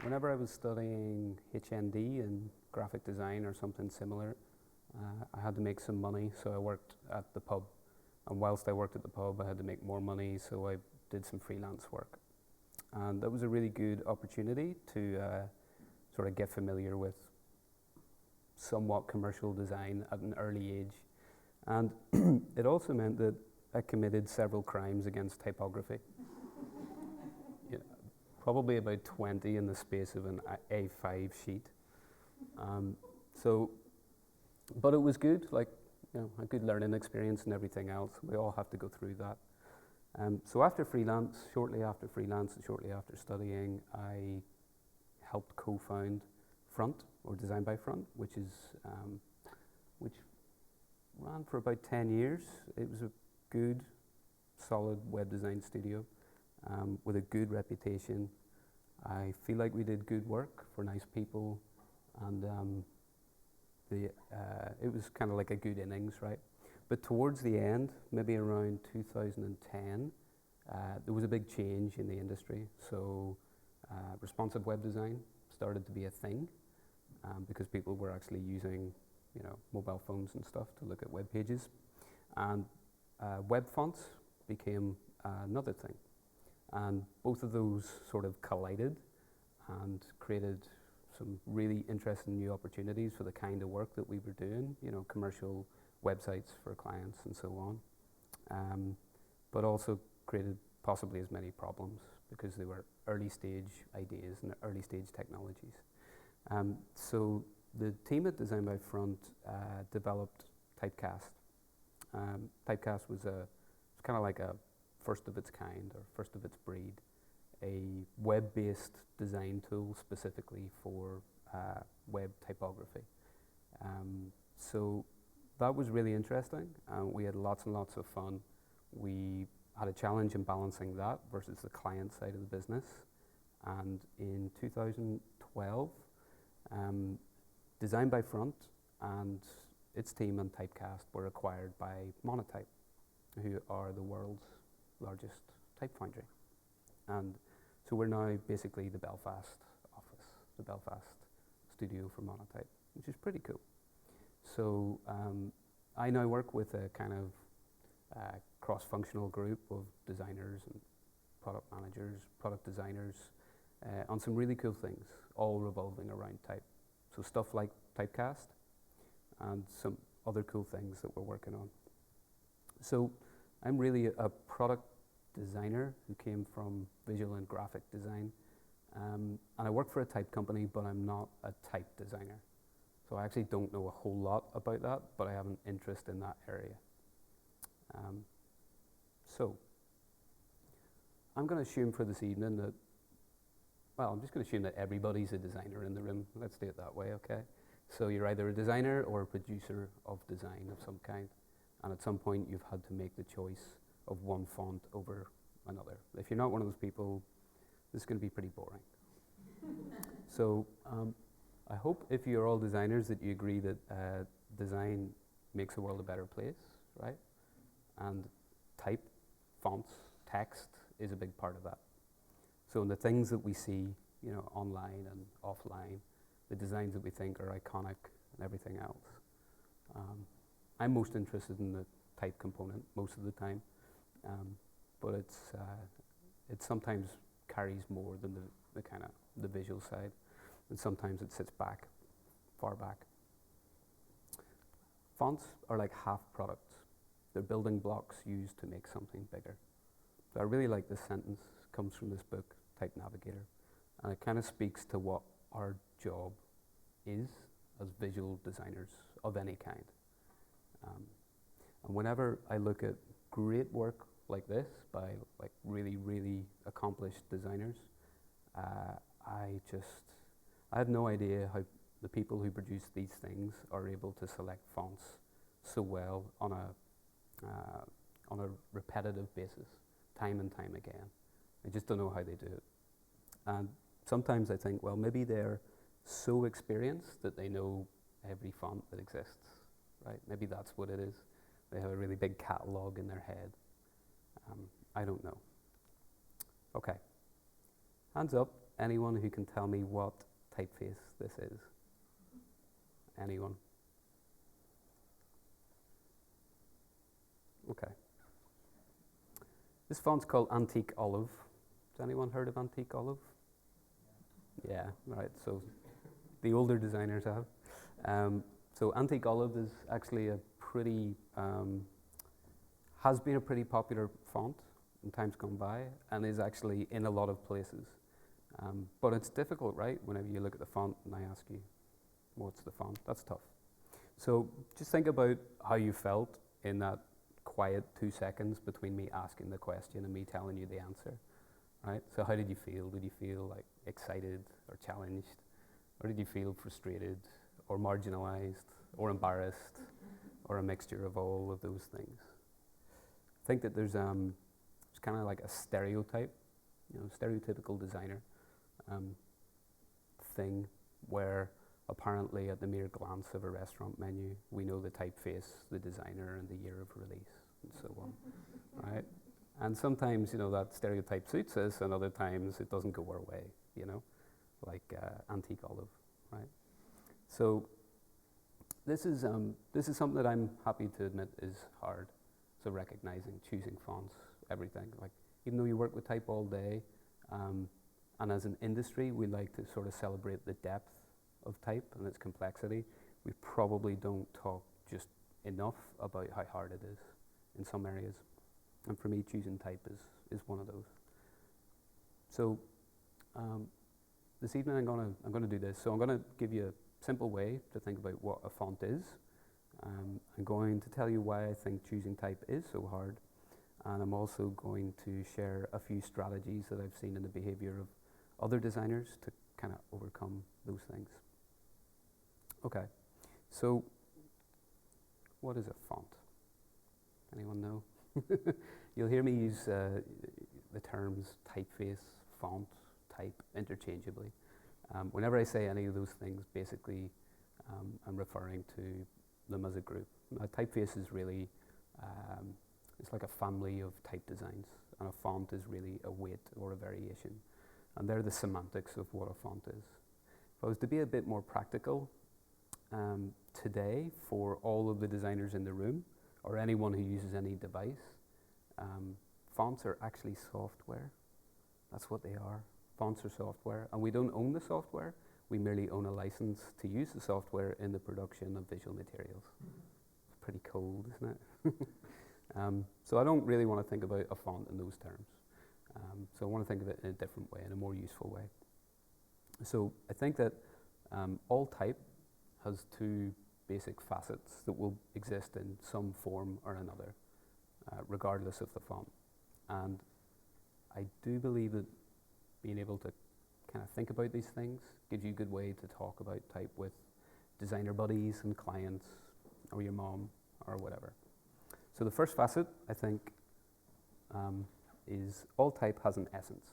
whenever I was studying HND in graphic design or something similar, I had to make some money, so I worked at the pub. And whilst I worked at the pub, I had to make more money, so I did some freelance work. And that was a really good opportunity to sort of get familiar with somewhat commercial design at an early age. And it also meant that I committed several crimes against typography. Yeah, probably about 20 in the space of an A5 sheet. But it was good, like, a good learning experience and everything else. We all have to go through that. So after freelance, shortly after freelance and shortly after studying, I helped co-found Front, or Design by Front, which ran for about 10 years. It was a good, solid web design studio with a good reputation. I feel like we did good work for nice people, and it was kind of like a good innings, right? But towards the end, maybe around 2010, there was a big change in the industry. So responsive web design started to be a thing because people were actually using, mobile phones and stuff to look at web pages, and web fonts became another thing. And both of those sort of collided and created some really interesting new opportunities for the kind of work that we were doing, commercial websites for clients and so on, but also created possibly as many problems because they were early stage ideas and early stage technologies. So the team at Design by Front developed Typecast. Typecast was kind of like a first of its kind or first of its breed, a web-based design tool specifically for web typography. So that was really interesting. We had lots and lots of fun. We had a challenge in balancing that versus the client side of the business. And in 2012, Design by Front and its team and Typecast were acquired by Monotype, who are the world's largest type foundry. And so we're now basically the Belfast office, the Belfast studio for Monotype, which is pretty cool. So I now work with a kind of cross-functional group of designers and product managers, product designers, on some really cool things, all revolving around type. So stuff like Typecast and some other cool things that we're working on. So I'm really a product designer who came from visual and graphic design. And I work for a type company, but I'm not a type designer. So I actually don't know a whole lot about that, but I have an interest in that area. So I'm going to assume for this evening that, I'm just going to assume that everybody's a designer in the room. Let's do it that way, okay? So you're either a designer or a producer of design of some kind. And at some point, you've had to make the choice of one font over another. If you're not one of those people, this is going to be pretty boring. So I hope if you're all designers that you agree that design makes the world a better place, right? And type, fonts, text is a big part of that. So in the things that we see, online and offline, the designs that we think are iconic and everything else, I'm most interested in the type component most of the time, but it sometimes carries more than the kind of the visual side, and sometimes it sits back, far back. Fonts are like half products. They're building blocks used to make something bigger. So I really like this sentence. It comes from this book, Type Navigator, and it kind of speaks to what our job is as visual designers of any kind. And whenever I look at great work like this by like really, really accomplished designers, I have no idea how the people who produce these things are able to select fonts so well on a repetitive basis, time and time again. I just don't know how they do it. And sometimes I think, well, maybe they're so experienced that they know every font that exists, right? Maybe that's what it is. They have a really big catalog in their head. I don't know. Okay. Hands up. anyone who can tell me what typeface this is? Anyone? Okay. This font's called Antique Olive. Has anyone heard of Antique Olive? Yeah, right. So the older designers have. So Antique Olive is actually a pretty, has been a pretty popular font in times gone by, and is actually in a lot of places. But it's difficult, right? Whenever you look at the font and I ask you, what's the font? That's tough. So just think about how you felt in that quiet 2 seconds between me asking the question and me telling you the answer, right? So how did you feel? Did you feel like excited or challenged? Or did you feel frustrated or marginalized or embarrassed or a mixture of all of those things? I think that there's kind of like a stereotype, stereotypical designer thing where apparently at the mere glance of a restaurant menu, we know the typeface, the designer, and the year of release, and so on, right? And sometimes, that stereotype suits us, and other times it doesn't go our way, like Antique Olive, right? So this is something that I'm happy to admit is hard. So recognizing, choosing fonts, everything. Like, even though you work with type all day, and as an industry, we like to sort of celebrate the depth of type and its complexity. We probably don't talk just enough about how hard it is in some areas. And for me, choosing type is one of those. So this evening I'm gonna do this. So I'm gonna give you a simple way to think about what a font is. I'm going to tell you why I think choosing type is so hard. And I'm also going to share a few strategies that I've seen in the behavior of other designers to kind of overcome those things. Okay, so what is a font? Anyone know? You'll hear me use the terms typeface, font, type interchangeably. Whenever I say any of those things, basically I'm referring to them as a group. A typeface is really, it's like a family of type designs, and a font is really a weight or a variation. And they're the semantics of what a font is. If I was to be a bit more practical, today, for all of the designers in the room, or anyone who uses any device, fonts are actually software. That's what they are. Fonts are software, and we don't own the software. We merely own a license to use the software in the production of visual materials. It's pretty cold, isn't it? So I don't really want to think about a font in those terms. So I want to think of it in a different way, in a more useful way. So I think that all type has two basic facets that will exist in some form or another, regardless of the font. And I do believe that being able to kind of think about these things gives you a good way to talk about type with designer buddies and clients, or your mom, or whatever. So the first facet, I think, is all type has an essence.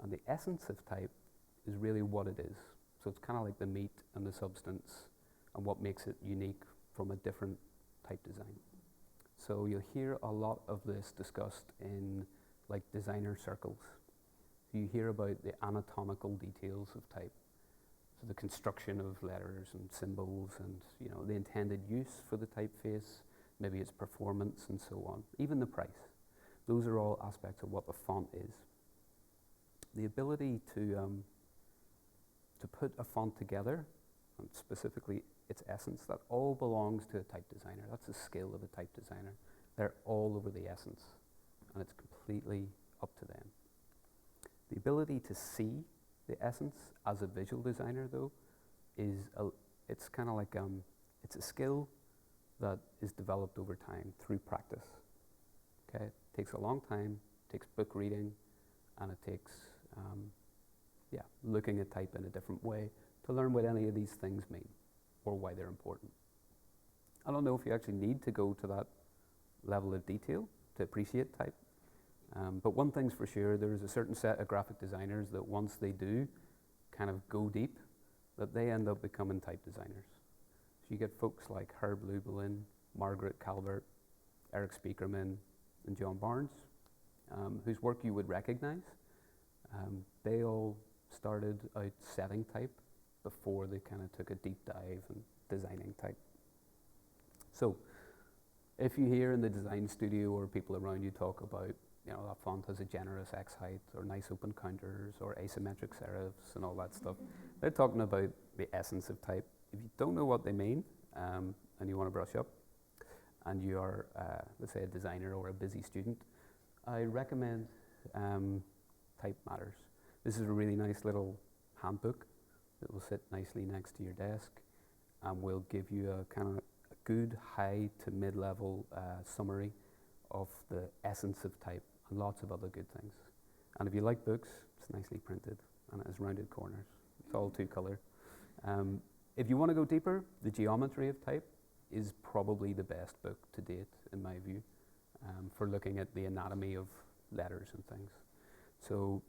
And the essence of type is really what it is. So it's kind of like the meat and the substance and what makes it unique from a different type design. So you'll hear a lot of this discussed in like designer circles. You hear about the anatomical details of type. So the construction of letters and symbols and the intended use for the typeface, maybe its performance and so on, even the price. Those are all aspects of what the font is. The ability to put a font together, and specifically its essence, that all belongs to a type designer. That's the skill of a type designer. They're all over the essence, and it's completely up to them. The ability to see the essence as a visual designer, though, it's kind of like it's a skill that is developed over time through practice. Okay, it takes a long time, it takes book reading, and it takes looking at type in a different way to learn what any of these things mean or why they're important. I don't know if you actually need to go to that level of detail to appreciate type, but one thing's for sure, there's a certain set of graphic designers that once they do kind of go deep, that they end up becoming type designers. So you get folks like Herb Lublin, Margaret Calvert, Eric Spiekerman, and John Barnes, whose work you would recognize. They all started out setting type before they kind of took a deep dive in designing type. So if you hear in the design studio or people around you talk about, that font has a generous X height or nice open counters or asymmetric serifs and all that stuff, they're talking about the essence of type. If you don't know what they mean and you want to brush up and you are, let's say, a designer or a busy student, I recommend Type Matters. This is a really nice little handbook that will sit nicely next to your desk and will give you a kind of good high to mid-level summary of the essence of type and lots of other good things. And if you like books, it's nicely printed and it has rounded corners. It's all two-color. If you want to go deeper, The Geometry of Type is probably the best book to date, in my view, for looking at the anatomy of letters and things. So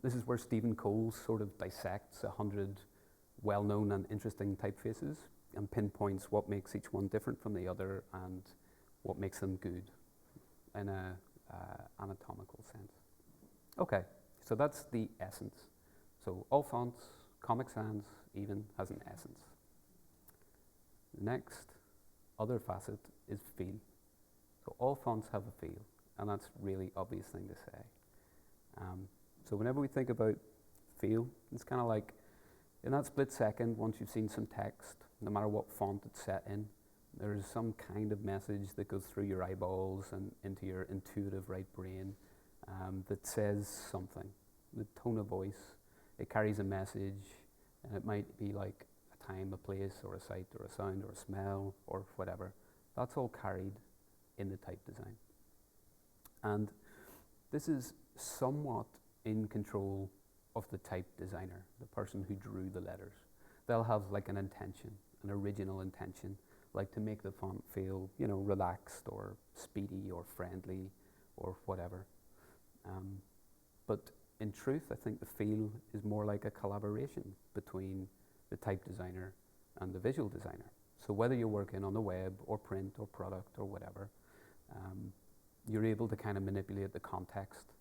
this is where Stephen Cole sort of dissects 100 well-known and interesting typefaces and pinpoints what makes each one different from the other and what makes them good in a anatomical sense. Okay, so that's the essence. So all fonts, Comic Sans even, has an essence. The next other facet is feel. So all fonts have a feel, and that's a really obvious thing to say. So whenever we think about feel, it's kind of like in that split second, once you've seen some text, no matter what font it's set in, there's some kind of message that goes through your eyeballs and into your intuitive right brain that says something. The tone of voice, it carries a message, and it might be like a time, a place, or a sight, or a sound, or a smell, or whatever. That's all carried in the type design. And this is somewhat in control of the type designer, the person who drew the letters. They'll have like an intention, an original intention, like to make the font feel, relaxed or speedy or friendly or whatever. But in truth, I think the feel is more like a collaboration between the type designer and the visual designer. So whether you're working on the web or print or product or whatever, you're able to kind of manipulate the context.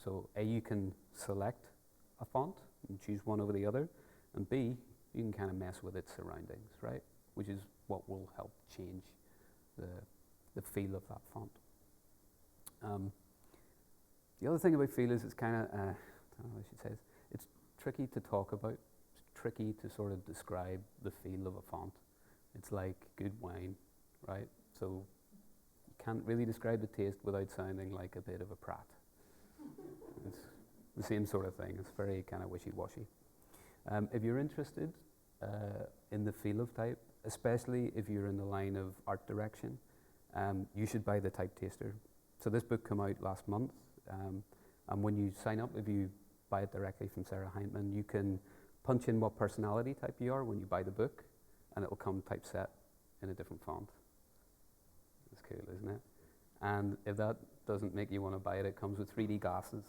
So A, you can select a font and choose one over the other, and B, you can kind of mess with its surroundings, right? Which is what will help change the feel of that font. The other thing about feel is it's kind of, I don't know what I should say, it's tricky to talk about. It's tricky to sort of describe the feel of a font. It's like good wine, right? So you can't really describe the taste without sounding like a bit of a prat. It's the same sort of thing. It's very kind of wishy-washy. If you're interested in the feel of type, especially if you're in the line of art direction, you should buy the Type Taster. So this book came out last month, and when you sign up, if you buy it directly from Sarah Heintman, you can punch in what personality type you are when you buy the book, and it'll come typeset in a different font. That's cool, isn't it? And if that doesn't make you want to buy it, it comes with 3D glasses.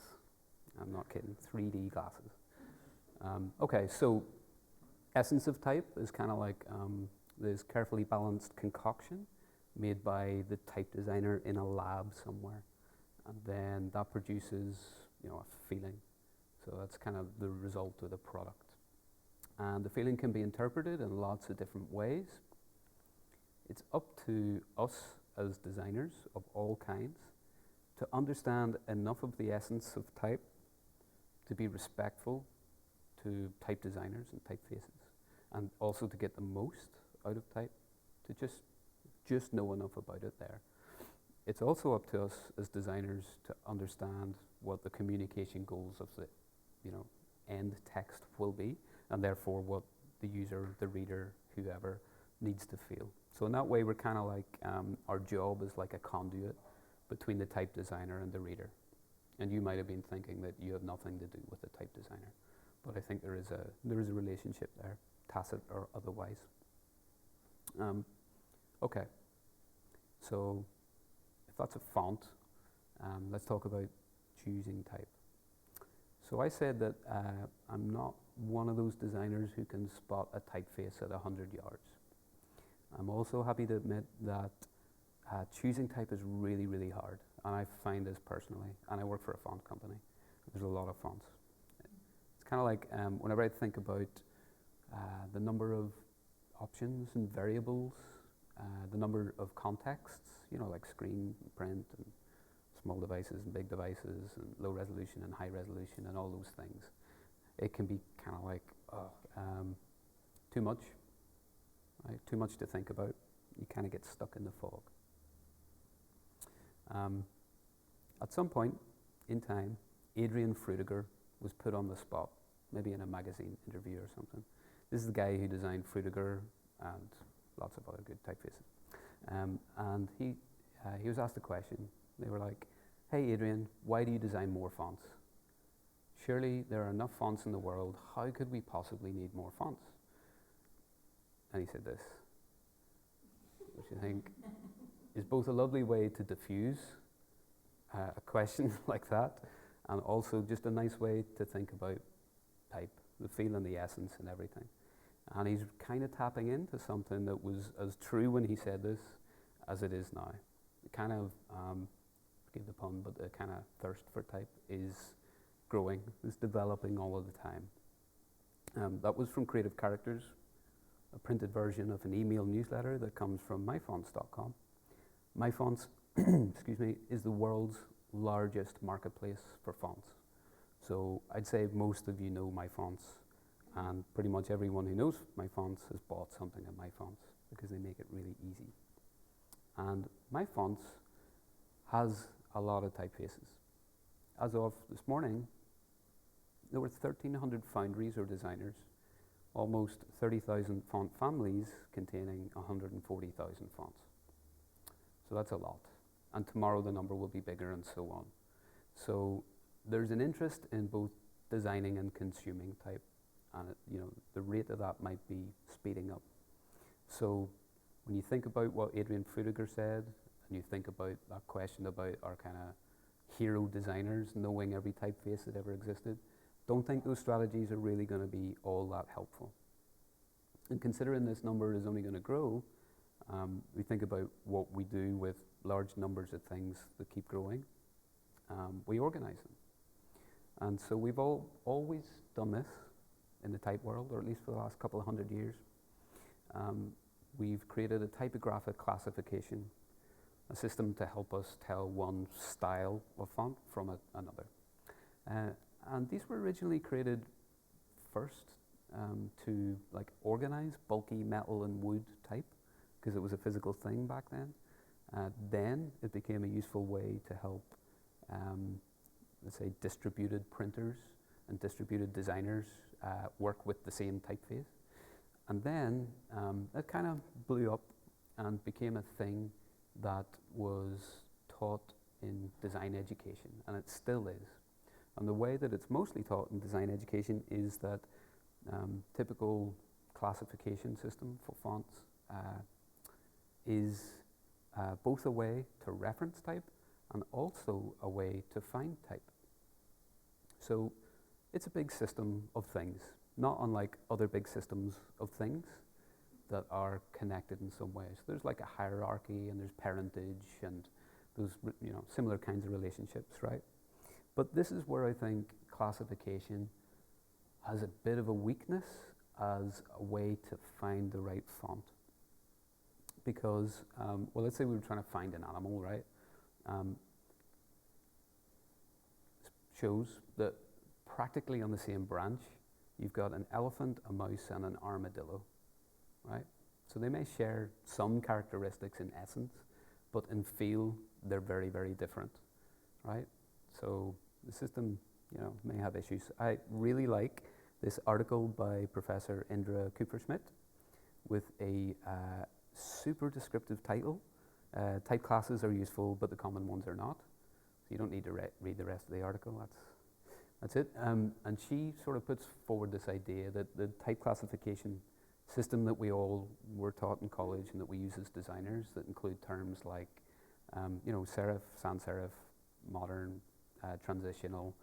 I'm not kidding, 3D glasses. Okay, so essence of type is kind of like this carefully balanced concoction made by the type designer in a lab somewhere. And then that produces, a feeling. So that's kind of the result of the product. And the feeling can be interpreted in lots of different ways. It's up to us as designers of all kinds to understand enough of the essence of type to be respectful to type designers and typefaces, and also to get the most out of type, to just know enough about it there. It's also up to us as designers to understand what the communication goals of the end text will be, and therefore what the user, the reader, whoever needs to feel. So in that way, we're kind of like, our job is like a conduit between the type designer and the reader. And you might have been thinking that you have nothing to do with the type designer, but I think there is a relationship there, tacit or otherwise. Okay, so if that's a font, let's talk about choosing type. So I said that I'm not one of those designers who can spot a typeface at 100 yards. I'm also happy to admit that choosing type is really, really hard, and I find this personally, and I work for a font company, There's a lot of fonts. It's kind of like whenever I think about the number of options and variables, the number of contexts, like screen, print, and small devices and big devices, and low resolution and high resolution, and all those things. It can be kind of like too much, right? Too much to think about. You kind of get stuck in the fog. At some point in time, Adrian Frutiger was put on the spot, maybe in a magazine interview or something. This is the guy who designed Frutiger and lots of other good typefaces. And he was asked a question. They were like, "Hey Adrian, why do you design more fonts? Surely there are enough fonts in the world. How could we possibly need more fonts?" And he said this, which I think is both a lovely way to diffuse a question like that, and also just a nice way to think about type, the feel and the essence and everything. And he's kind of tapping into something that was as true when he said this as it is now. It kind of, forgive the pun, but the kind of thirst for type is growing, is developing all of the time. That was from Creative Characters, a printed version of an email newsletter that comes from myfonts.com. Myfonts, excuse me, is the world's largest marketplace for fonts. So I'd say most of you know myfonts, and pretty much everyone who knows myfonts has bought something at myfonts because they make it really easy. And myfonts has a lot of typefaces. As of this morning, there were 1,300 foundries or designers, almost 30,000 font families containing 140,000 fonts. So that's a lot. And tomorrow the number will be bigger, and so on. So there's an interest in both designing and consuming type, and the rate of that might be speeding up. So when you think about what Adrian Frutiger said, and you think about that question about our kind of hero designers knowing every typeface that ever existed, don't think those strategies are really going to be all that helpful. And considering this number is only going to grow, we think about what we do with large numbers of things that keep growing. We organize them. And so we've always done this in the type world, or at least for the last couple of 100 years. We've created a typographic classification, a system to help us tell one style of font from another. And these were originally created first to organize bulky metal and wood type, because it was a physical thing back then. Then it became a useful way to help, let's say, distributed printers and distributed designers work with the same typeface. And then it kind of blew up and became a thing that was taught in design education, and it still is. And the way that it's mostly taught in design education is that typical classification system for fonts is both a way to reference type and also a way to find type. So it's a big system of things, not unlike other big systems of things that are connected in some ways. There's like a hierarchy, and there's parentage, and those similar kinds of relationships, right? But this is where I think classification has a bit of a weakness as a way to find the right font. Because, well, let's say we were trying to find an animal, right? Shows that practically on the same branch, you've got an elephant, a mouse, and an armadillo, right? So they may share some characteristics in essence, but in feel, they're very, very different, right? So the system, may have issues. I really like this article by Professor Indra Kupferschmidt with a super descriptive title. Type classes are useful, but the common ones are not. So you don't need to read the rest of the article. That's it. And she sort of puts forward this idea that the type classification system that we all were taught in college and that we use as designers, that include terms like, serif, sans serif, modern, transitional,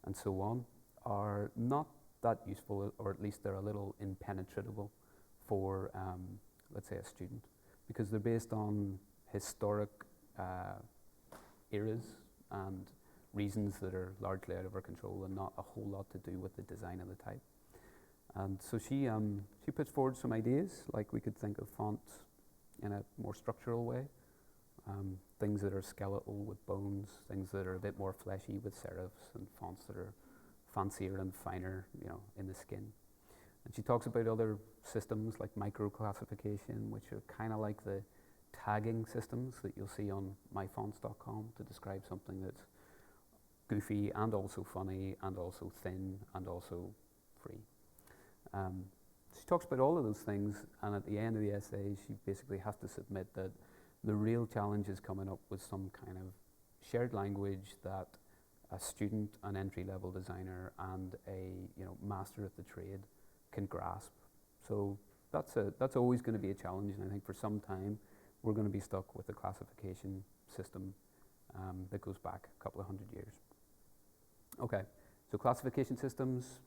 and so on, are not that useful, or at least they're a little impenetrable for, let's say, a student, because they're based on historic eras and reasons that are largely out of our control and not a whole lot to do with the design of the type. And so she puts forward some ideas, like we could think of fonts in a more structural way, things that are skeletal with bones, things that are a bit more fleshy with serifs, and fonts that are fancier and finer, in the skin. And she talks about other systems like micro-classification, which are kind of like the tagging systems that you'll see on myfonts.com to describe something that's goofy and also funny and also thin and also free. She talks about all of those things, and at the end of the essay, she basically has to submit that the real challenge is coming up with some kind of shared language that a student, an entry-level designer, and a master of the trade can grasp. So that's always going to be a challenge, and I think for some time we're going to be stuck with a classification system that goes back a couple of 100 years. Okay, so classification systems,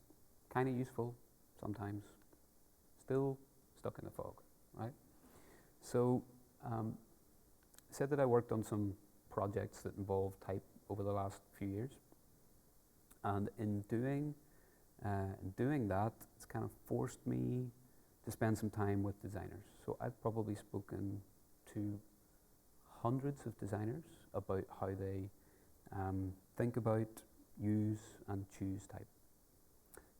kind of useful sometimes, still stuck in the fog, right? So I said that I worked on some projects that involved type over the last few years, and in doing that, it's kind of forced me to spend some time with designers. So I've probably spoken to hundreds of designers about how they think about, use, and choose type.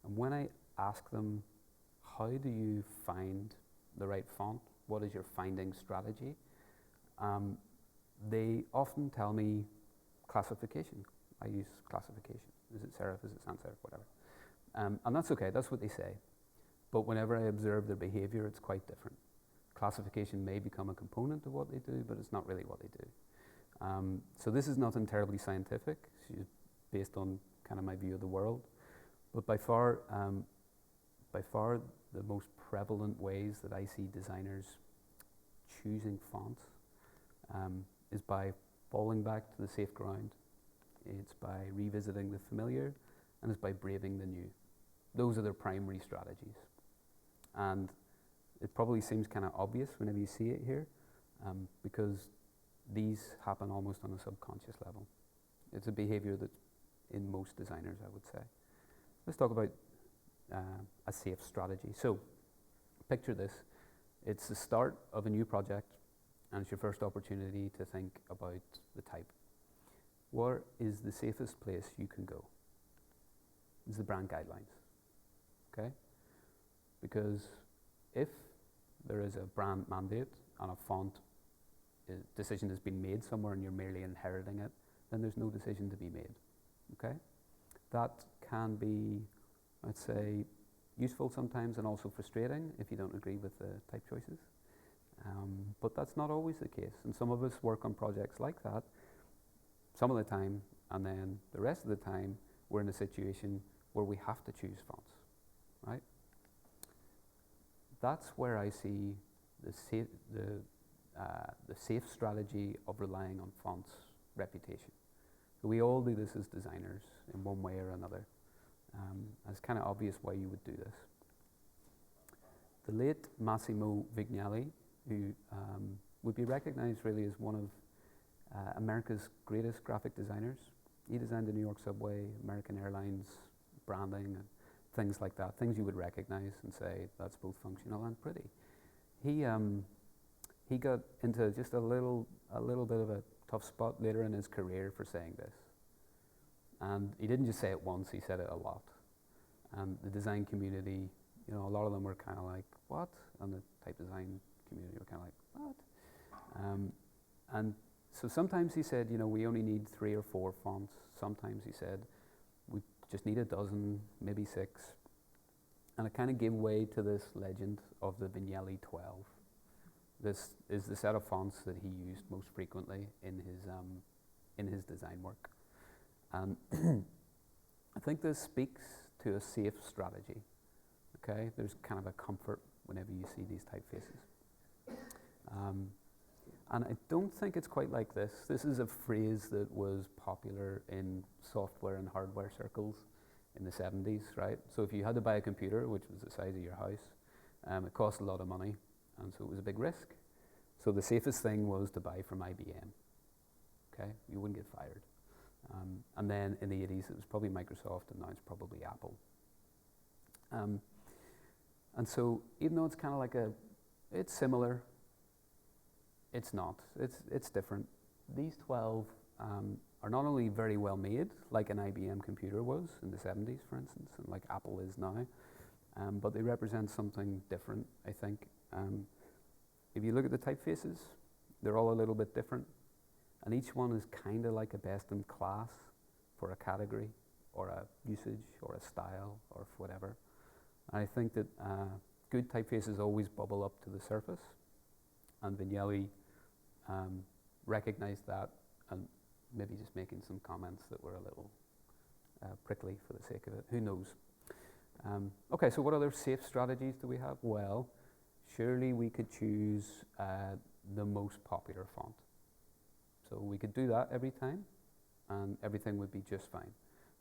And when I ask them, how do you find the right font? What is your finding strategy? They often tell me classification. I use classification. Is it serif? Is it sans serif? Whatever. And that's okay. That's what they say. But whenever I observe their behavior, it's quite different. Classification may become a component of what they do, but it's not really what they do. So this is nothing terribly scientific. It's based on kind of my view of the world. But by far the most prevalent ways that I see designers choosing fonts is by falling back to the safe ground. It's by revisiting the familiar, and it's by braving the new. Those are their primary strategies. And it probably seems kind of obvious whenever you see it here, because these happen almost on a subconscious level. It's a behavior that's in most designers, I would say. Let's talk about a safe strategy. So picture this. It's the start of a new project, and it's your first opportunity to think about the type. Where is the safest place you can go? It's the brand guidelines, okay? Because if there is a brand mandate and a font decision has been made somewhere and you're merely inheriting it, then there's no decision to be made, okay? That can be, I'd say, useful sometimes and also frustrating if you don't agree with the type choices. But that's not always the case. And some of us work on projects like that some of the time, and then the rest of the time we're in a situation where we have to choose fonts, right? That's where I see the safe strategy of relying on fonts reputation. So we all do this as designers in one way or another. It's kind of obvious why you would do this. The late Massimo Vignali, who would be recognized really as one of America's greatest graphic designers. He designed the New York subway, American Airlines branding, and things like that, things you would recognize and say, that's both functional and pretty. He got into just a little bit of a tough spot later in his career for saying this. And he didn't just say it once, he said it a lot. And the design community, a lot of them were kind of like, what? And the type design community were kind of like, what? And so sometimes he said, we only need 3 or 4 fonts. Sometimes he said, we just need a dozen, maybe 6. And it kind of gave way to this legend of the Vignali 12. This is the set of fonts that he used most frequently in his design work. And I think this speaks to a safe strategy, okay? There's kind of a comfort whenever you see these typefaces. And I don't think it's quite like this. This is a phrase that was popular in software and hardware circles in the 70s, right? So if you had to buy a computer, which was the size of your house, it cost a lot of money, and so it was a big risk. So the safest thing was to buy from IBM, okay? You wouldn't get fired. And And then in the 80s, it was probably Microsoft, and now it's probably Apple. And so even though it's kind of like it's similar, it's not. It's different. These 12 are not only very well made, like an IBM computer was in the 70s, for instance, and like Apple is now, but they represent something different, I think. If you look at the typefaces, they're all a little bit different, and each one is kind of like a best in class for a category, or a usage, or a style, or whatever. And I think that good typefaces always bubble up to the surface, and Vignelli recognized that, and maybe just making some comments that were a little prickly for the sake of it. Who knows? Okay, so what other safe strategies do we have? Well, surely we could choose the most popular font. So we could do that every time, and everything would be just fine.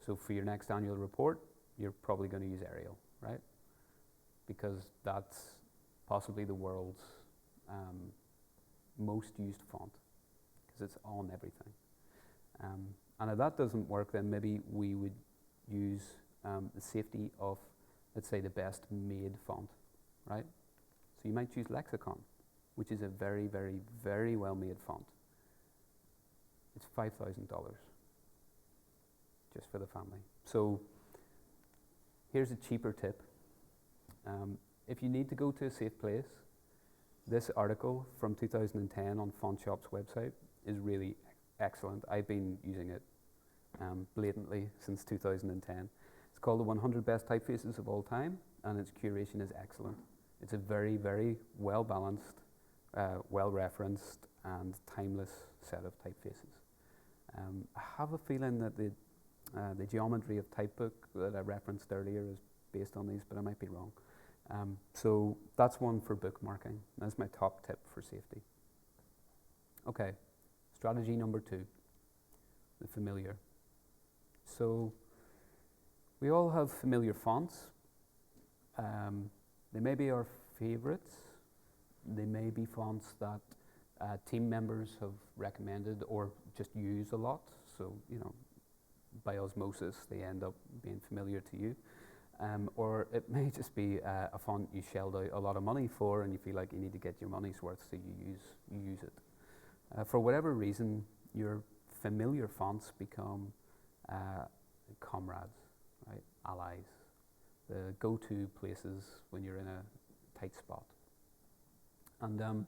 So for your next annual report, you're probably going to use Arial, right? Because that's possibly the world's most used font, because it's on everything. And if that doesn't work, then maybe we would use the safety of, let's say, the best made font, right? So you might choose Lexicon, which is a very, very, very well made font. It's $5,000 just for the family. So here's a cheaper tip. If you need to go to a safe place, this article from 2010 on Font Shop's website is really excellent. I've been using it blatantly since 2010. It's called the 100 Best Typefaces of All Time, and its curation is excellent. It's a very, very well-balanced, well-referenced, and timeless set of typefaces. I have a feeling that the geometry of Typebook that I referenced earlier is based on these, but I might be wrong. So that's one for bookmarking. That's my top tip for safety. Okay, strategy number 2, the familiar. So we all have familiar fonts. They may be our favorites. They may be fonts that team members have recommended or just use a lot. So, you know, by osmosis, they end up being familiar to you. Or it may just be a font you shelled out a lot of money for, and you feel like you need to get your money's worth, so you use it. For whatever reason, your familiar fonts become comrades, right? Allies, the go-to places when you're in a tight spot. And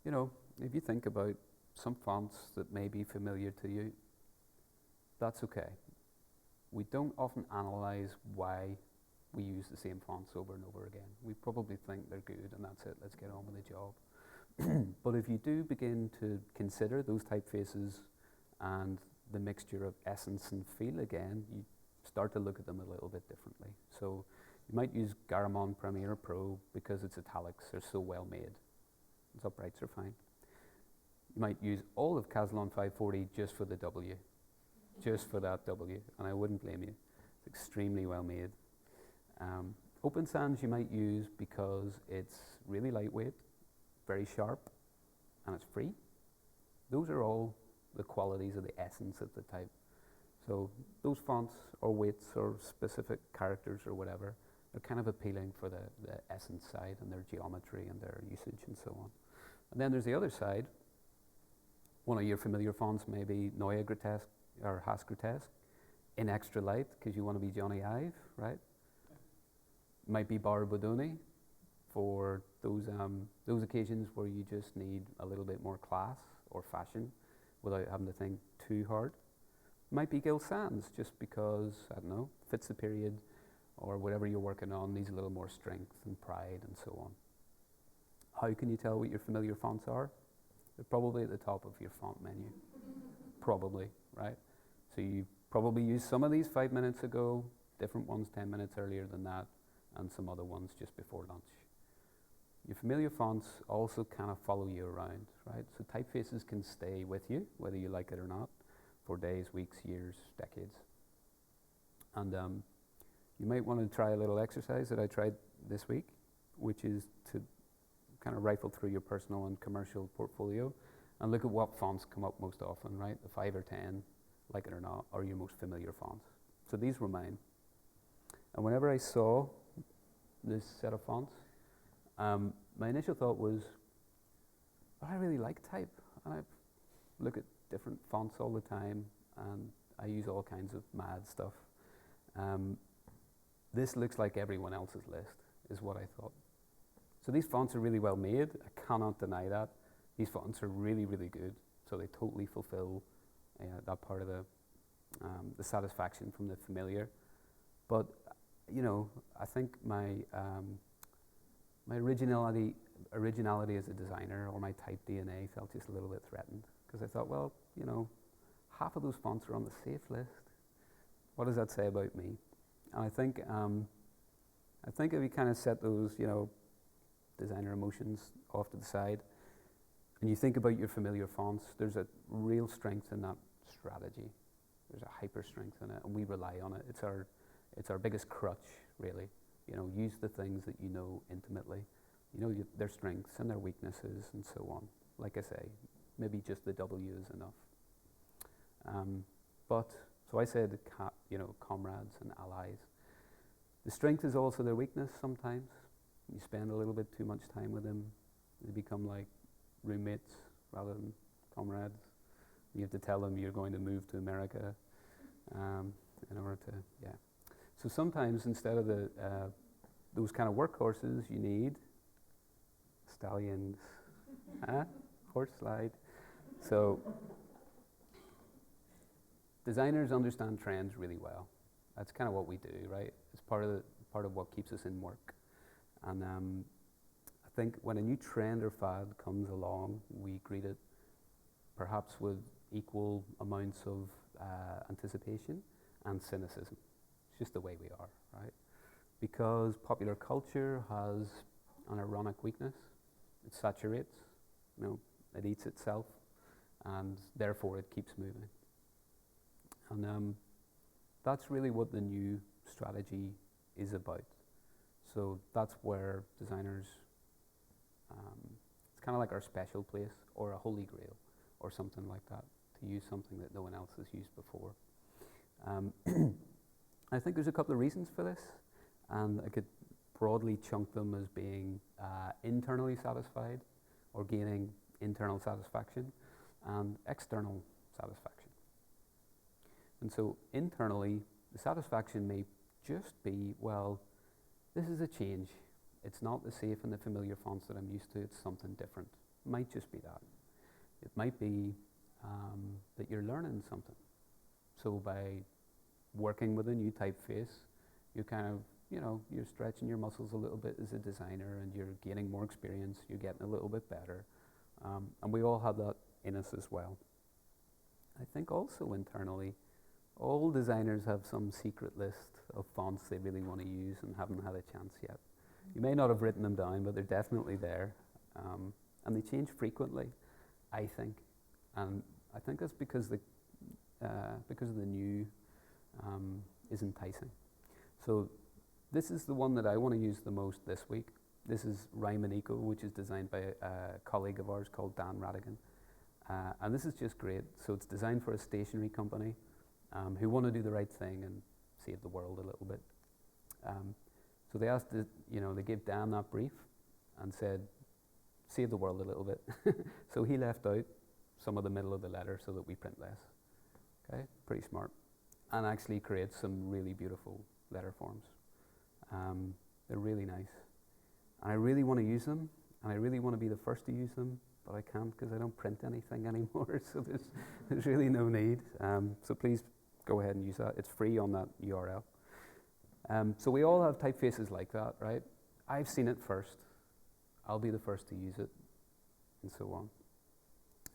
you know, if you think about some fonts that may be familiar to you, that's okay. We don't often analyze why we use the same fonts over and over again. We probably think they're good and that's it, let's get on with the job. But if you do begin to consider those typefaces and the mixture of essence and feel again, you start to look at them a little bit differently. So you might use Garamond Premiere Pro because its italics are so well made. Its uprights are fine. You might use all of Caslon 540 just for the W. Just for that W, and I wouldn't blame you. It's extremely well made. Open Sans you might use because it's really lightweight, very sharp, and it's free. Those are all the qualities of the essence of the type. So those fonts or weights or specific characters or whatever, they're kind of appealing for the essence side and their geometry and their usage and so on. And then there's the other side. One of your familiar fonts may be Neue Grotesque or Haas Grotesque in extra light because you want to be Johnny Ive, right? Might be Bar Bodoni for those occasions where you just need a little bit more class or fashion without having to think too hard. Might be Gil Sans just because, I don't know, fits the period or whatever you're working on needs a little more strength and pride and so on. How can you tell what your familiar fonts are? They're probably at the top of your font menu. Probably, right? So you probably used some of these 5 minutes ago, different ones 10 minutes earlier than that, and some other ones just before lunch. Your familiar fonts also kind of follow you around, right? So typefaces can stay with you, whether you like it or not, for days, weeks, years, decades. And you might want to try a little exercise that I tried this week, which is to kind of rifle through your personal and commercial portfolio and look at what fonts come up most often, right? The 5 or 10 like it or not, are your most familiar fonts. So these were mine. And whenever I saw this set of fonts, my initial thought was, well, I really like type, and I look at different fonts all the time, and I use all kinds of mad stuff. This looks like everyone else's list, is what I thought. So these fonts are really well made. I cannot deny that. These fonts are really, really good. So they totally fulfill that part of the satisfaction from the familiar. But I think my originality as a designer, or my type DNA, felt just a little bit threatened, because I thought, well, half of those fonts are on the safe list. What does that say about me? And I think if you kind of set those, designer emotions off to the side, and you think about your familiar fonts, there's a real strength in that strategy. There's a hyper strength in it, and we rely on it. It's our biggest crutch, really. Use the things that you know intimately. Their strengths and their weaknesses and so on. Like I say, maybe just the W is enough. So I said, comrades and allies. The strength is also their weakness sometimes. You spend a little bit too much time with them. They become like roommates rather than comrades. You have to tell them you're going to move to America in order to, yeah. So sometimes instead of those kind of workhorses, you need stallions, horse slide. So designers understand trends really well. That's kind of what we do, right? It's part of what keeps us in work. And I think when a new trend or fad comes along, we greet it perhaps with equal amounts of anticipation and cynicism. It's just the way we are, right? Because popular culture has an ironic weakness. It saturates, it eats itself, and therefore it keeps moving. And that's really what the new strategy is about. So that's where designers, it's kind of like our special place, or a holy grail, or something like that, to use something that no one else has used before. I think there's a couple of reasons for this, and I could broadly chunk them as being internally satisfied, or gaining internal satisfaction, and external satisfaction. And so internally, the satisfaction may just be, well, this is a change. It's not the safe and the familiar fonts that I'm used to, it's something different. It might just be that. It might be that you're learning something. So by working with a new typeface, you're kind of, you're stretching your muscles a little bit as a designer, and you're gaining more experience, you're getting a little bit better. And we all have that in us as well. I think also internally, all designers have some secret list of fonts they really want to use and haven't had a chance yet. You may not have written them down, but they're definitely there. And they change frequently, I think. And I think that's because of the new is enticing. So this is the one that I want to use the most this week. This is Rhyme and Eco, which is designed by a colleague of ours called Dan Radigan. And this is just great. So it's designed for a stationery company who want to do the right thing and save the world a little bit. So they asked, they gave Dan that brief and said, save the world a little bit. So he left out some of the middle of the letter so that we print less. Okay, pretty smart. And actually creates some really beautiful letter forms. They're really nice. And I really want to use them, and I really want to be the first to use them, but I can't because I don't print anything anymore, so there's really no need. So please go ahead and use that. It's free on that URL. So we all have typefaces like that, right? I've seen it first. I'll be the first to use it, and so on.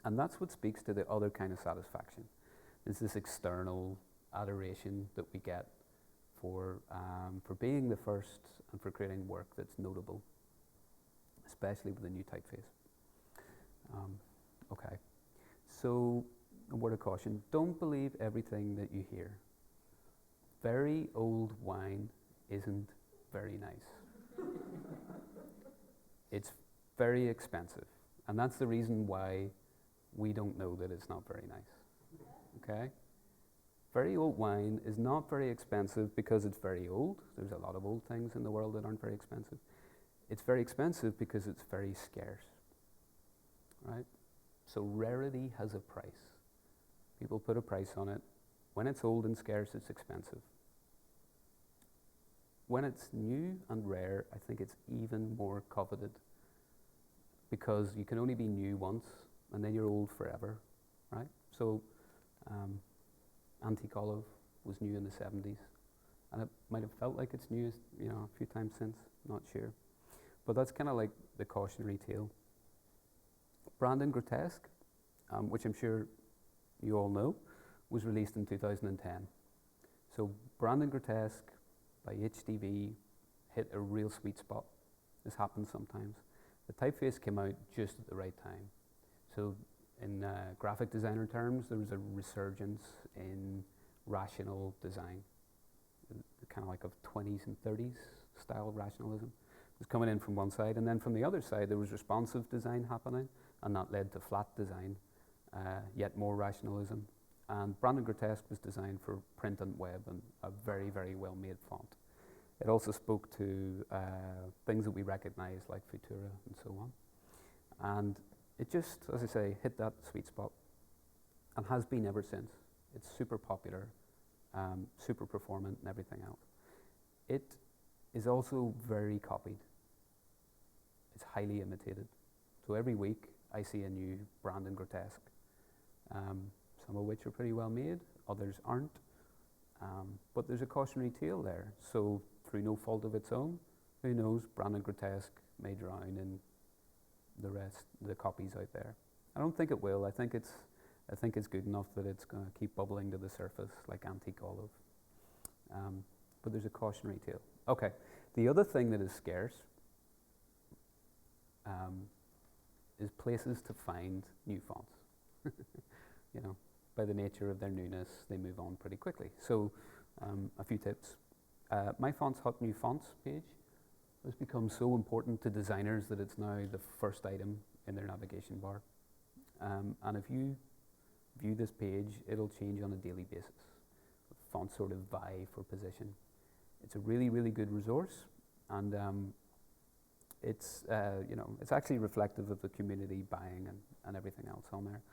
And that's what speaks to the other kind of satisfaction. It's this external adoration that we get for being the first and for creating work that's notable, especially with a new typeface. Okay, so a word of caution, don't believe everything that you hear. Very old wine isn't very nice. It's very expensive, and that's the reason why we don't know that it's not very nice, okay? very old wine is not very expensive because it's very old. There's a lot of old things in the world that aren't very expensive. It's very expensive because it's very scarce, right? So rarity has a price. People put a price on it. When it's old and scarce, it's expensive. When it's new and rare, I think it's even more coveted because you can only be new once and then you're old forever, right? So Antique Olive was new in the 70s, and it might have felt like it's new, a few times since, not sure. But that's kind of like the cautionary tale. Brandon Grotesque, which I'm sure you all know, was released in 2010. So Brandon Grotesque by HDV hit a real sweet spot. This happens sometimes. The typeface came out just at the right time. So in graphic designer terms, there was a resurgence in rational design, kind of like of 20s and 30s style rationalism. It was coming in from one side, and then from the other side, there was responsive design happening, and that led to flat design, yet more rationalism. And Brandon Grotesque was designed for print and web, and a very, very well-made font. It also spoke to things that we recognize, like Futura and so on. And it just, as I say, hit that sweet spot, and has been ever since. It's super popular, super performant, and everything else. It is also very copied. It's highly imitated. So every week, I see a new Brandon Grotesque. Some of which are pretty well made, others aren't. But there's a cautionary tale there. So through no fault of its own, who knows, Brandon Grotesque may drown in the copies out there. I don't think it will. I think it's good enough that it's going to keep bubbling to the surface like Antique Olive. But there's a cautionary tale. Okay, the other thing that is scarce is places to find new fonts. By the nature of their newness, they move on pretty quickly. So a few tips. My Font's Hot New Fonts page has become so important to designers that it's now the first item in their navigation bar. And if you view this page, it'll change on a daily basis. Fonts sort of vie for position. It's a really, really good resource, and it's actually reflective of the community buying and everything else on there.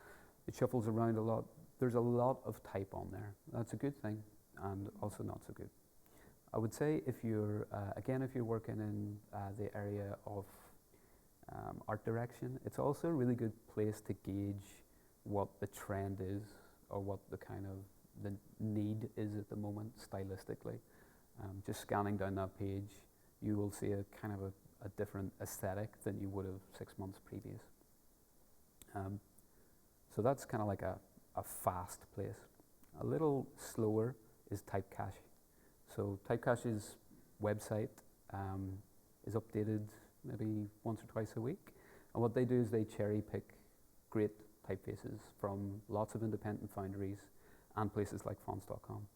It shuffles around a lot. There's a lot of type on there. That's a good thing, and also not so good. I would say if you're working in the area of art direction, it's also a really good place to gauge what the trend is, or what the kind of the need is at the moment stylistically. Just scanning down that page, you will see a kind of a different aesthetic than you would have 6 months previous. So that's kind of like a fast place. A little slower is Typecast. So Typecast's website is updated maybe once or twice a week. And what they do is they cherry pick great typefaces from lots of independent foundries and places like fonts.com.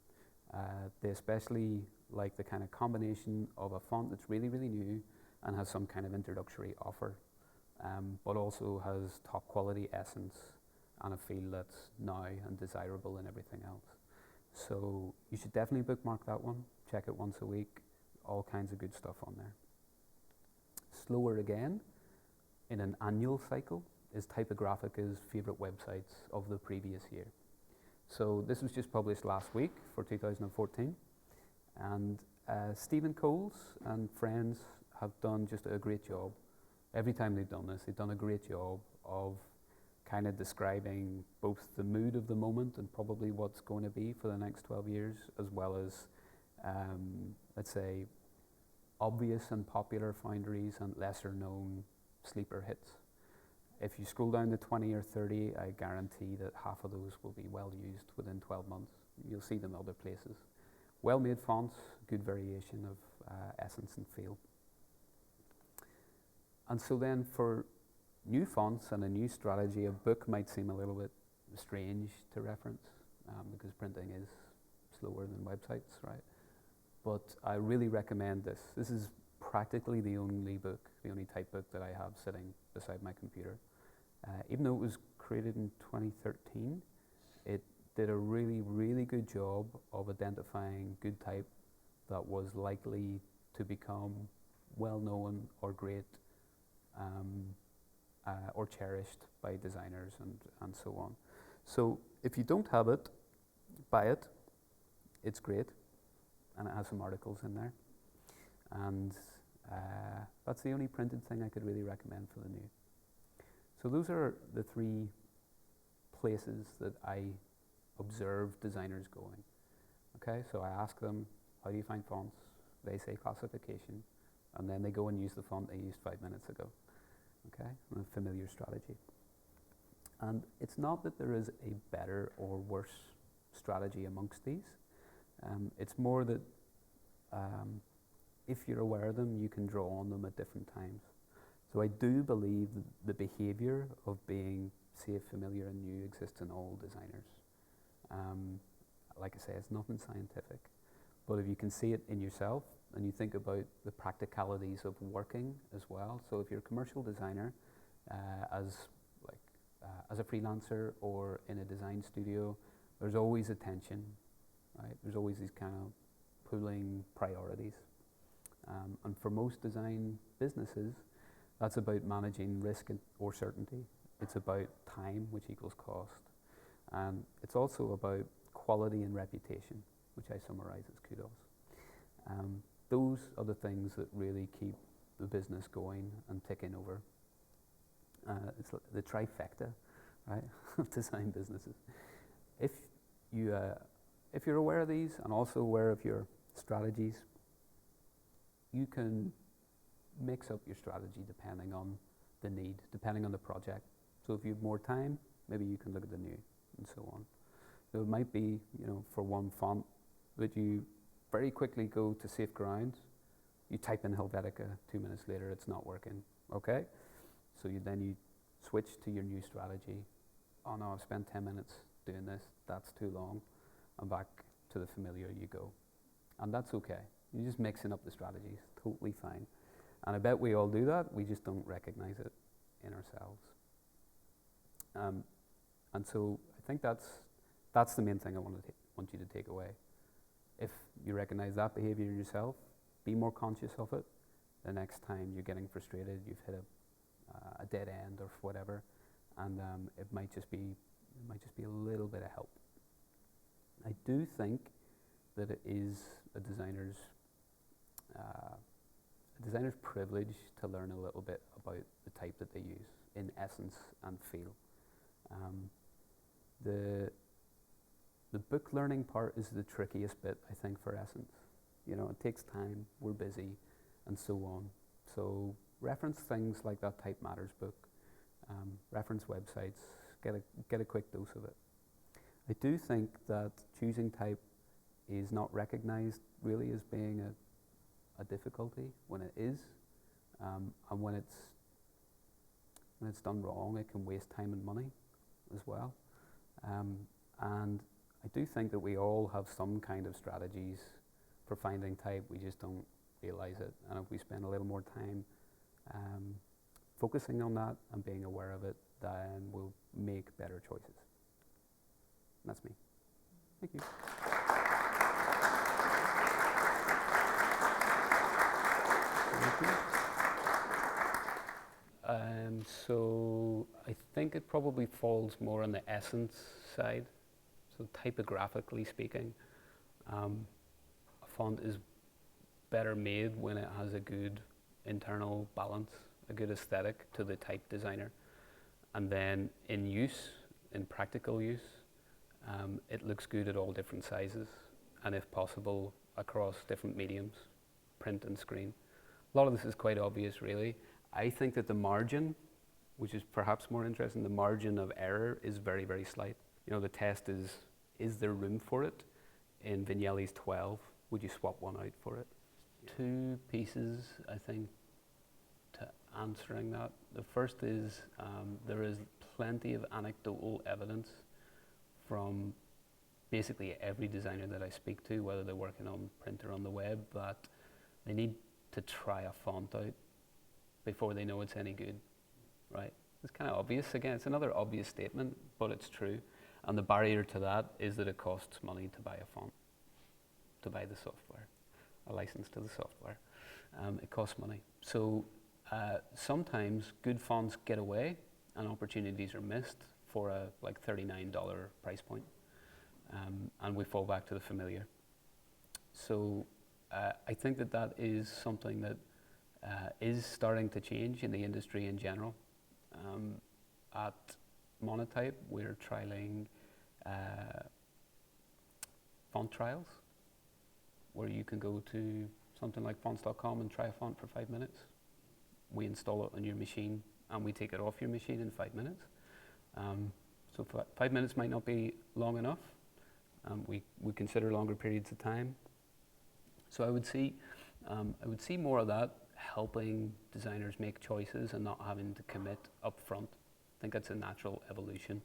They especially like the kind of combination of a font that's really, really new and has some kind of introductory offer, but also has top quality essence and a feel that's now and desirable and everything else. So you should definitely bookmark that one, check it once a week, all kinds of good stuff on there. Slower again, in an annual cycle, is Typographica's favourite websites of the previous year. So this was just published last week for 2014, and Stephen Coles and friends have done just a great job. Every time they've done this, they've done a great job of kind of describing both the mood of the moment and probably what's going to be for the next 12 years, as well as, let's say, obvious and popular foundries and lesser known sleeper hits. If you scroll down to 20 or 30, I guarantee that half of those will be well used within 12 months. You'll see them other places. Well-made fonts, good variation of essence and feel. And so then for new fonts and a new strategy, a book might seem a little bit strange to reference because printing is slower than websites, right? But I really recommend this. This is practically the only book, the only type book that I have sitting beside my computer. Even though it was created in 2013, it did a really, really good job of identifying good type that was likely to become well known or great or cherished by designers and so on. So if you don't have it, buy it. It's great, and it has some articles in there. And that's the only printed thing I could really recommend for the new. So those are the three places that I observe designers going. Okay, so I ask them, how do you find fonts? They say classification, and then they go and use the font they used 5 minutes ago. Okay, a familiar strategy. And it's not that there is a better or worse strategy amongst these. It's more that if you're aware of them, you can draw on them at different times. So I do believe that the behavior of being safe, familiar, and new exists in all designers. Like I say, it's nothing scientific. But if you can see it in yourself, and you think about the practicalities of working as well. So if you're a commercial designer, as a freelancer or in a design studio, there's always a tension, right? There's always these kind of pooling priorities. And for most design businesses, that's about managing risk or certainty. It's about time, which equals cost. And it's also about quality and reputation, which I summarize as kudos. Those are the things that really keep the business going and ticking over. It's the trifecta, right, of design businesses. If you're aware of these and also aware of your strategies, you can mix up your strategy depending on the need, depending on the project. So if you have more time, maybe you can look at the new and so on. So it might be, for one font that you very quickly go to safe ground, you type in Helvetica, 2 minutes later it's not working, okay? So then you switch to your new strategy. Oh no, I've spent 10 minutes doing this, that's too long. And back to the familiar you go. And that's okay. You're just mixing up the strategies, totally fine. And I bet we all do that, we just don't recognize it in ourselves. And so I think that's the main thing I want you to take away. If you recognize that behavior in yourself, be more conscious of it. The next time you're getting frustrated, you've hit a dead end or whatever, and it might just be a little bit of help. I do think that it is a designer's privilege to learn a little bit about the type that they use in essence and feel. The book learning part is the trickiest bit, I think, for essence. It takes time, we're busy, and so on. So reference things like that Type Matters book, reference websites, get a quick dose of it. I do think that choosing type is not recognized really as being a difficulty when it is, and when it's done wrong, it can waste time and money as well. And I do think that we all have some kind of strategies for finding type, we just don't realize it. And if we spend a little more time focusing on that and being aware of it, then we'll make better choices. And that's me. Thank you. So I think it probably falls more on the essence side. So typographically speaking, a font is better made when it has a good internal balance, a good aesthetic to the type designer. And then in use, in practical use, it looks good at all different sizes, and if possible, across different mediums, print and screen. A lot of this is quite obvious, really. I think that the margin, which is perhaps more interesting, the margin of error is very, very slight. The test is there room for it? In Vignelli's 12, would you swap one out for it? 2 pieces, I think, to answering that. The first is there is plenty of anecdotal evidence from basically every designer that I speak to, whether they're working on print or on the web, that they need to try a font out before they know it's any good, right? It's kind of obvious. Again, it's another obvious statement, but it's true. And the barrier to that is that it costs money to buy a font, to buy the software, a license to the software. It costs money. So sometimes good fonts get away and opportunities are missed for a like $39 price point. And we fall back to the familiar. So I think that is something that is starting to change in the industry in general. At Monotype, we're trialing font trials, where you can go to something like fonts.com and try a font for 5 minutes. We install it on your machine and we take it off your machine in 5 minutes. So 5 minutes might not be long enough. We consider longer periods of time. So I would see more of that, helping designers make choices and not having to commit up front. I think that's a natural evolution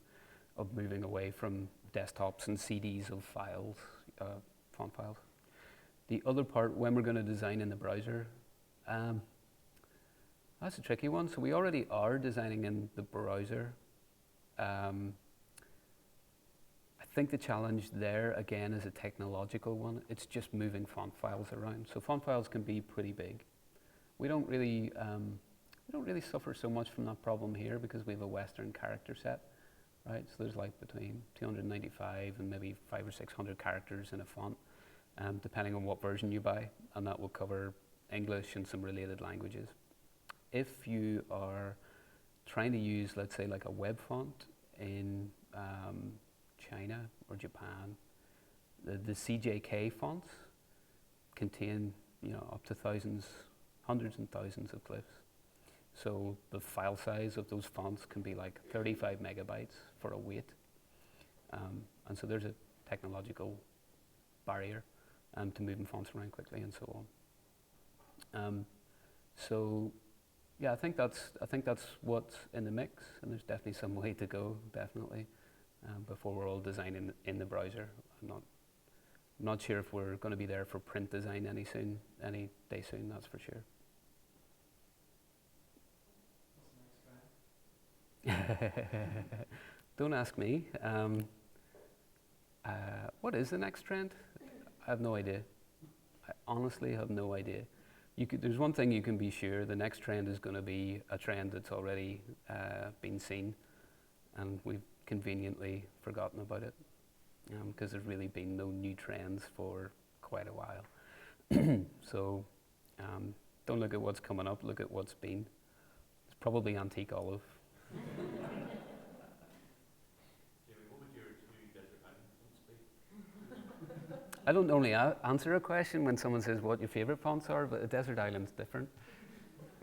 of moving away from desktops and CDs of files, font files. The other part, when we're going to design in the browser, that's a tricky one. So we already are designing in the browser. I think the challenge there, again, is a technological one. It's just moving font files around. So font files can be pretty big. We don't really suffer so much from that problem here because we have a Western character set, right? So there's like between 295 and maybe 500 or 600 characters in a font, depending on what version you buy, and that will cover English and some related languages. If you are trying to use, let's say, like a web font in China or Japan, the CJK fonts contain, up to thousands, hundreds and thousands of glyphs. So the file size of those fonts can be like 35 megabytes for a weight. And so there's a technological barrier to moving fonts around quickly and so on. So yeah, I think that's what's in the mix, and there's definitely some way to go, definitely, before we're all designing in the browser. I'm not sure if we're going to be there for print design any day soon, that's for sure. Don't ask me. What is the next trend? I have no idea. I honestly have no idea. There's one thing you can be sure, the next trend is going to be a trend that's already been seen, and we've conveniently forgotten about it, because there's really been no new trends for quite a while. So don't look at what's coming up, look at what's been. It's probably antique olive. What would your two desert island fonts be? I don't normally answer a question when someone says what your favourite fonts are, but a desert island's different,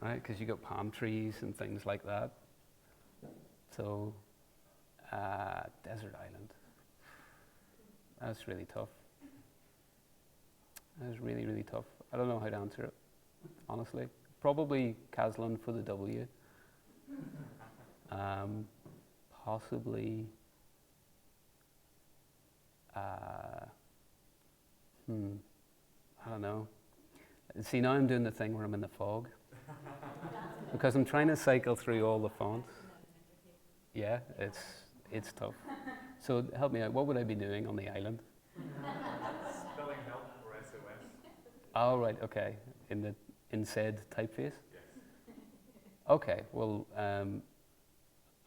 right? Because you got palm trees and things like that. So, desert island. That's really tough. That's really, really tough. I don't know how to answer it, honestly. Probably Caslon for the W. Possibly. I don't know. See, now I'm doing the thing where I'm in the fog because I'm trying to cycle through all the fonts. Yeah, it's tough. So help me out. What would I be doing on the island? Spelling help or SOS? Oh, right. Okay. In said typeface. Yes. Okay. Well, and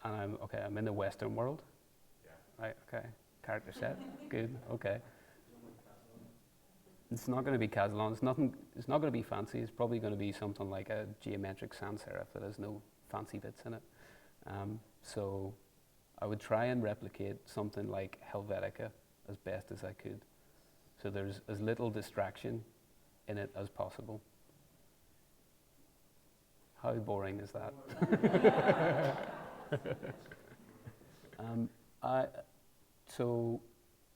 I'm in the Western world. Yeah. Right. Okay. Character set. Good. Okay. It's not going to be Caslon. It's not going to be fancy. It's probably going to be something like a geometric sans serif that has no fancy bits in it. So I would try and replicate something like Helvetica as best as I could. So there's as little distraction in it as possible. How boring is that?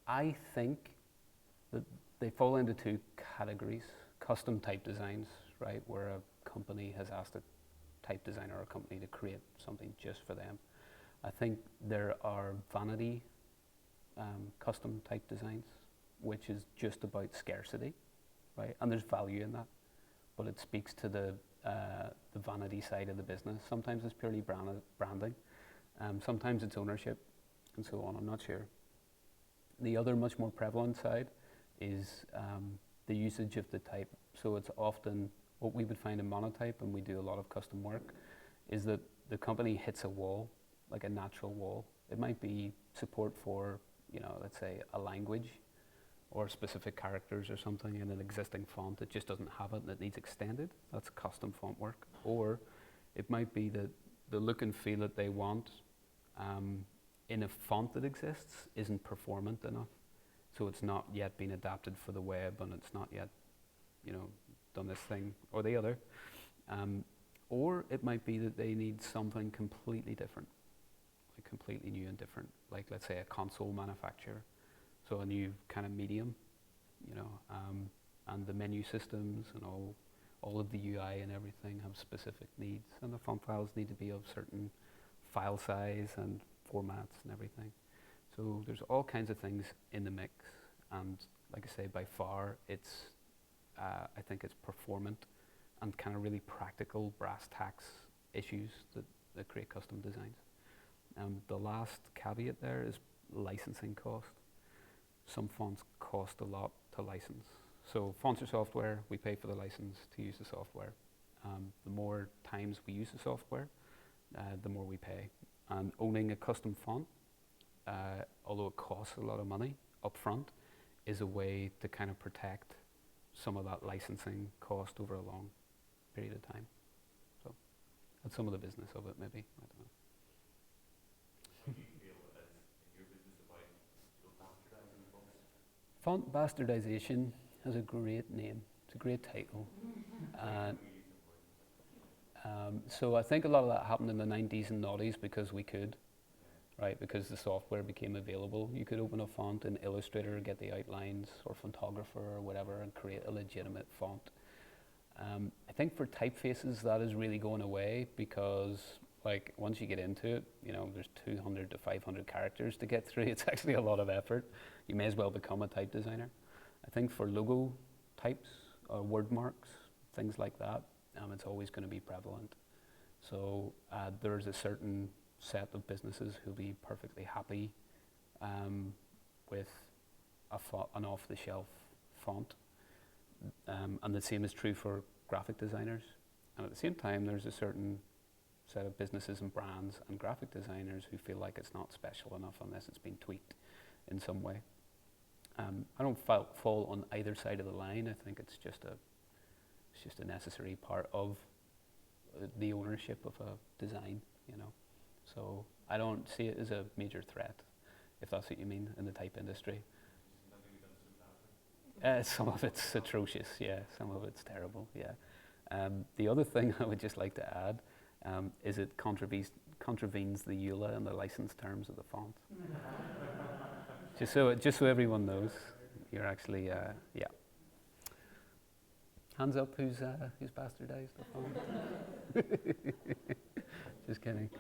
I think that they fall into two categories. Custom type designs, right, where a company has asked a type designer or a company to create something just for them. I think there are vanity custom type designs, which is just about scarcity, right? And there's value in that, but it speaks to the vanity side of the business. Sometimes it's purely branding, sometimes it's ownership, and so on. I'm not sure. The other much more prevalent side is the usage of the type. So it's often what we would find in Monotype, and we do a lot of custom work, is that the company hits a wall, like a natural wall. It might be support for, let's say a language or specific characters or something in an existing font that just doesn't have it and it needs extended. That's custom font work. Or it might be that the look and feel that they want in a font that exists isn't performant enough. So it's not yet been adapted for the web, and it's not yet, done this thing or the other. Or it might be that they need something completely different, like completely new and different, like let's say a console manufacturer. So a new kind of medium, and the menu systems and all of the UI and everything have specific needs, and the font files need to be of certain file size and formats and everything. So there's all kinds of things in the mix, and like I say, by far it's, I think it's performant and kind of really practical brass tacks issues that create custom designs. The last caveat there is licensing cost. Some fonts cost a lot to license. So fonts are software, we pay for the license to use the software. The more times we use the software, the more we pay. And owning a custom font, although it costs a lot of money upfront, is a way to kind of protect some of that licensing cost over a long period of time. So that's some of the business of it, maybe. I don't know. How do you feel as in your business about bastardizing fonts? Font bastardization has a great name. It's a great title. So I think a lot of that happened in the 90s and noughties because we could, right? Because the software became available. You could open a font in Illustrator, get the outlines, or Photographer or whatever, and create a legitimate font. I think for typefaces that is really going away because, like, once you get into it, there's 200 to 500 characters to get through. It's actually a lot of effort. You may as well become a type designer. I think for logo types or word marks, things like that, it's always going to be prevalent. So there's a certain set of businesses who'll be perfectly happy with an off-the-shelf font. And the same is true for graphic designers. And at the same time, there's a certain set of businesses and brands and graphic designers who feel like it's not special enough unless it's been tweaked in some way. I don't fall on either side of the line. I think it's just a necessary part of the ownership of a design, So I don't see it as a major threat, if that's what you mean, in the type industry. Some of it's atrocious, yeah. Some of it's terrible, yeah. The other thing I would just like to add is it contravenes the EULA and the license terms of the font. just so everyone knows, you're actually, yeah. Hands up, who's bastardized the font? Just kidding.